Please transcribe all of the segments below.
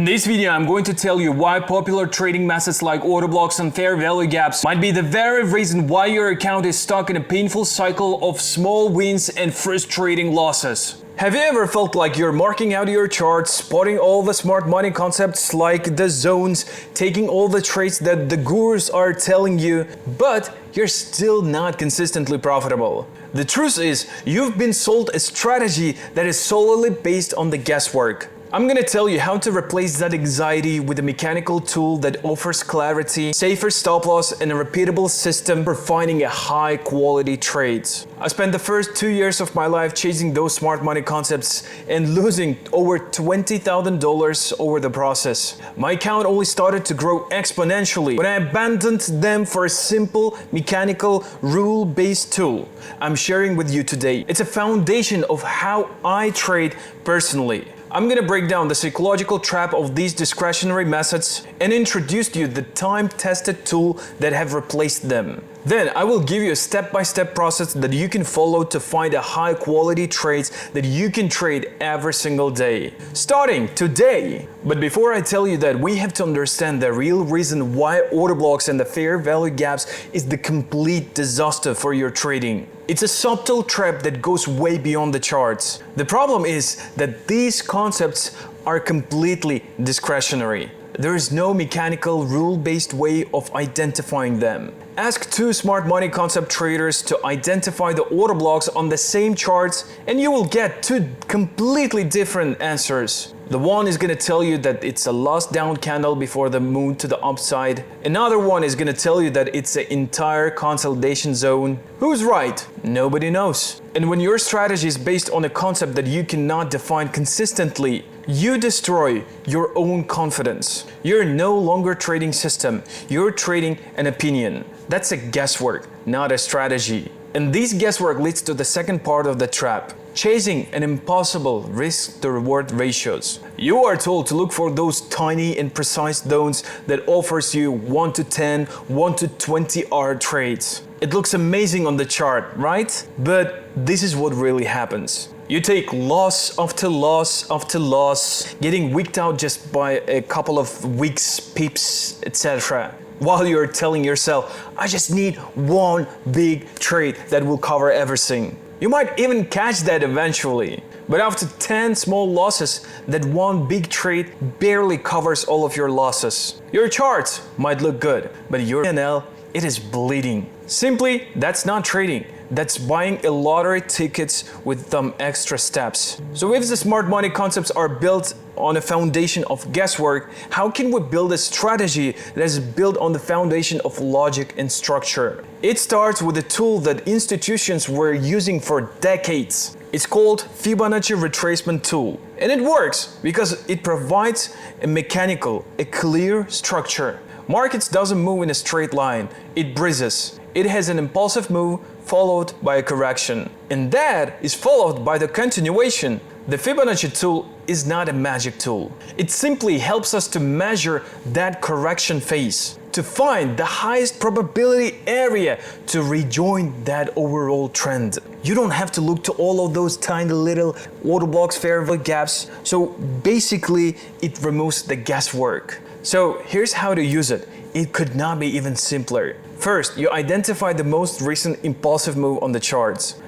In this video, I'm going to tell you why popular trading methods like order blocks and fair value gaps might be the very reason why your account is stuck in a painful cycle of small wins and frustrating losses. Have you ever felt like you're marking out your charts, spotting all the smart money concepts like the zones, taking all the trades that the gurus are telling you, but you're still not consistently profitable? The truth is, you've been sold a strategy that is solely based on the guesswork. I'm gonna tell you how to replace that anxiety with a mechanical tool that offers clarity, safer stop loss, and a repeatable system for finding a high quality trades. I spent the first 2 years of my life chasing those smart money concepts and losing over $20,000 over the process. My account only started to grow exponentially when I abandoned them for a simple, mechanical, rule-based tool I'm sharing with you today. It's a foundation of how I trade personally. I'm gonna break down the psychological trap of these discretionary methods and introduce to you the time-tested tool that have replaced them. Then I will give you a step-by-step process that you can follow to find a high-quality trades that you can trade every single day, starting today. But before I tell you that, we have to understand the real reason why order blocks and the fair value gaps is the complete disaster for your trading. It's a subtle trap that goes way beyond the charts. The problem is that these concepts are completely discretionary. There is no mechanical, rule-based way of identifying them. Ask two smart money concept traders to identify the order blocks on the same charts and you will get two completely different answers. The one is going to tell you that it's a last down candle before the move to the upside. Another one is going to tell you that it's an entire consolidation zone. Who's right? Nobody knows. And when your strategy is based on a concept that you cannot define consistently, you destroy your own confidence. You're no longer trading system, you're trading an opinion. That's a guesswork, not a strategy. And this guesswork leads to the second part of the trap, chasing an impossible risk-to-reward ratios. You are told to look for those tiny and precise zones that offers you 1 to 10, 1 to 20 hour trades. It looks amazing on the chart, right? But this is what really happens. You take loss after loss after loss, getting wicked out just by a couple of weeks, pips, etc. While you're telling yourself, I just need one big trade that will cover everything. You might even catch that eventually. But after 10 small losses, that one big trade barely covers all of your losses. Your charts might look good, but your P&L, it is bleeding. Simply, that's not trading. That's buying a lottery tickets with some extra steps. So if the smart money concepts are built on a foundation of guesswork, how can we build a strategy that is built on the foundation of logic and structure? It starts with a tool that institutions were using for decades. It's called Fibonacci Retracement tool. And it works because it provides a mechanical, a clear structure. Markets doesn't move in a straight line, it breezes. It has an impulsive move followed by a correction. And that is followed by the continuation. The Fibonacci tool is not a magic tool. It simply helps us to measure that correction phase, to find the highest probability area to rejoin that overall trend. You don't have to look to all of those tiny little order blocks, fair value gaps. So basically, it removes the guesswork. So here's how to use it. It could not be even simpler. First, you identify the most recent impulsive move on the charts.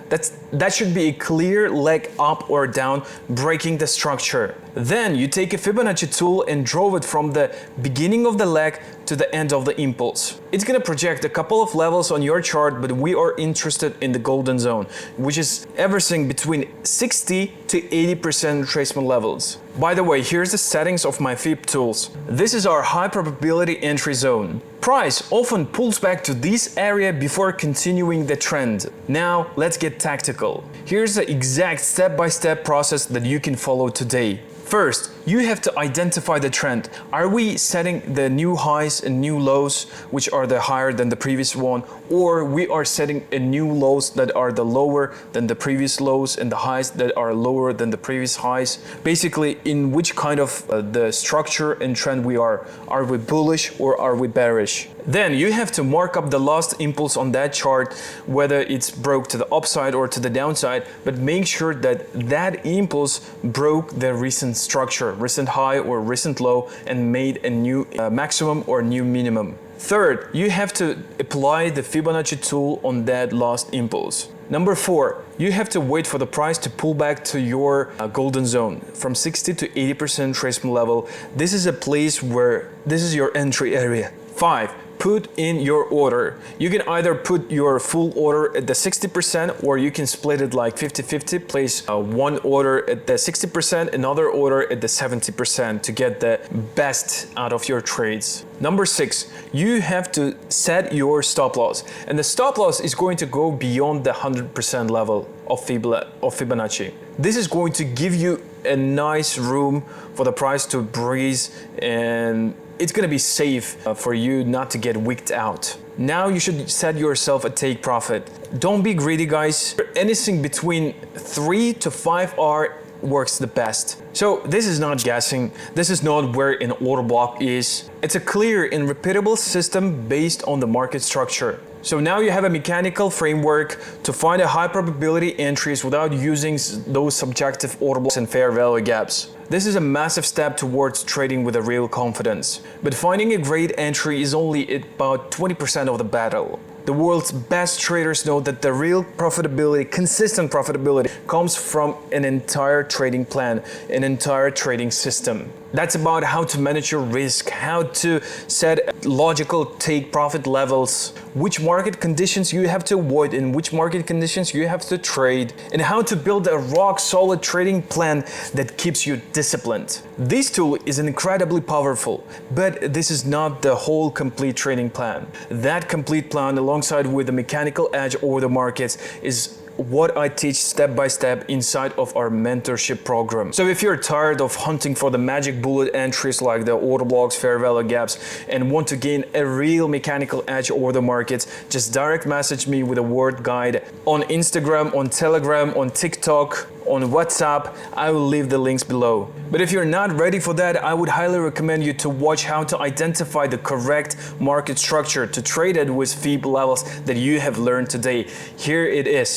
That should be a clear leg up or down, breaking the structure. Then you take a Fibonacci tool and draw it from the beginning of the leg to the end of the impulse. It's gonna project a couple of levels on your chart, but we are interested in the golden zone, which is everything between 60 to 80% retracement levels. By the way, here's the settings of my Fib tools. This is our high probability entry zone. Price often pulls back to this area before continuing the trend. Now let's get tactical. Here's the exact step-by-step process that you can follow today. First, you have to identify the trend. Are we setting the new highs and new lows, which are the higher than the previous one, or we are setting a new lows that are the lower than the previous lows and the highs that are lower than the previous highs? Basically, in which kind of the structure and trend we are. Are we bullish or are we bearish? Then you have to mark up the last impulse on that chart, whether it's broke to the upside or to the downside, but make sure that that impulse broke the recent structure, recent high or recent low, and made a new maximum or new minimum. Third, you have to apply the Fibonacci tool on that last impulse. Number 4, you have to wait for the price to pull back to your golden zone from 60 to 80% retracement level. This is a place where this is your entry area. 5, put in your order. You can either put your full order at the 60% or you can split it like 50-50, place one order at the 60%, another order at the 70% to get the best out of your trades. Number 6, you have to set your stop loss, and the stop loss is going to go beyond the 100% level of Fibonacci. This is going to give you a nice room for the price to breathe, and it's going to be safe for you not to get wicked out. Now you should set yourself a take profit. Don't be greedy, guys. Anything between 3 to 5 hour works the best. So this is not guessing. This is not where an order block is. It's a clear and repeatable system based on the market structure. So now you have a mechanical framework to find a high probability entries without using those subjective order blocks and fair value gaps. This is a massive step towards trading with a real confidence. But finding a great entry is only about 20% of the battle. The world's best traders know that the real profitability, consistent profitability, comes from an entire trading plan, an entire trading system. That's about how to manage your risk, how to set logical take profit levels, which market conditions you have to avoid and which market conditions you have to trade, and how to build a rock solid trading plan that keeps you disciplined. This tool is incredibly powerful, but this is not the whole complete trading plan. That complete plan, alongside with the mechanical edge over the markets, is what I teach step by step inside of our mentorship program. So if you're tired of hunting for the magic bullet entries like the order blocks, fair value gaps, and want to gain a real mechanical edge over the markets, just direct message me with a word guide on Instagram, on Telegram, on TikTok, on WhatsApp. I will leave the links below. But if you're not ready for that, I would highly recommend you to watch how to identify the correct market structure to trade it with Fib levels that you have learned today. Here it is.